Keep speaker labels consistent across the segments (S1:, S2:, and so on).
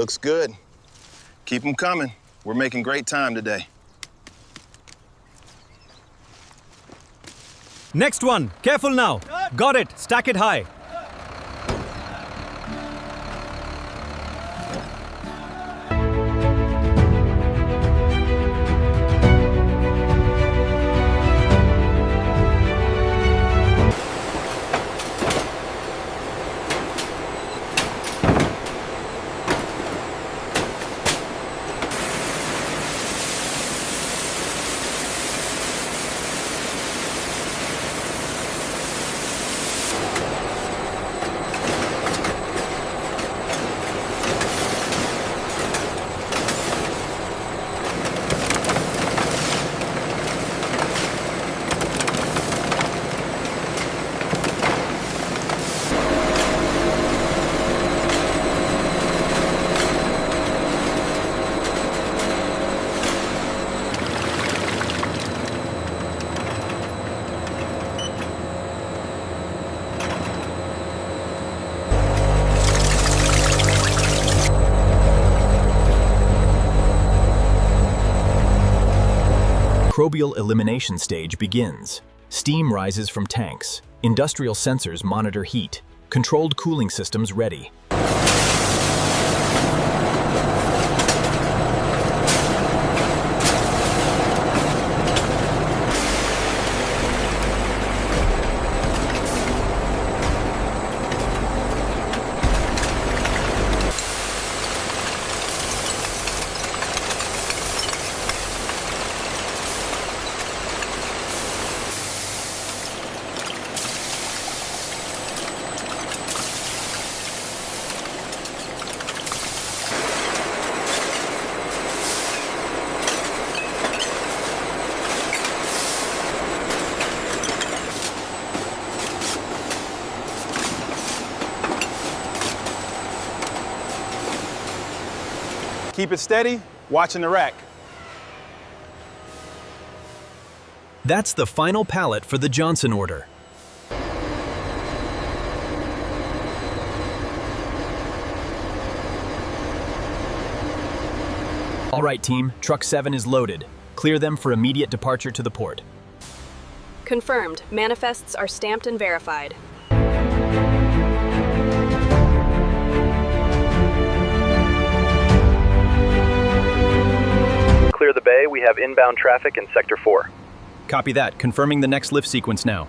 S1: Looks good. Keep them coming. We're making great time today.
S2: Next one. Careful now. Got it. Stack it high.
S3: Microbial elimination stage begins. Steam rises from tanks. Industrial sensors monitor heat. Controlled cooling systems ready.
S1: Keep it steady, watching the rack.
S3: That's the final pallet for the Johnson order. All right, team, truck 7 is loaded. Clear them for immediate departure to the port.
S4: Confirmed. Manifests are stamped and verified.
S5: Clear the bay. We have inbound traffic in Sector 4.
S3: Copy that. Confirming the next lift sequence now.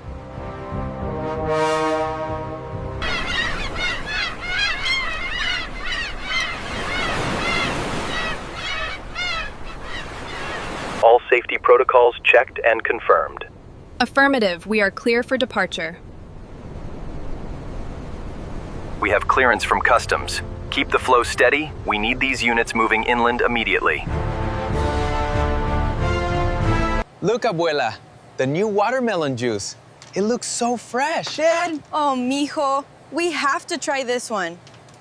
S5: All safety protocols checked and confirmed.
S4: Affirmative. We are clear for departure.
S3: We have clearance from customs. Keep the flow steady. We need these units moving inland immediately.
S6: Look, Abuela, the new watermelon juice. It looks so fresh. Dad?
S7: Oh, mijo, we have to try this one.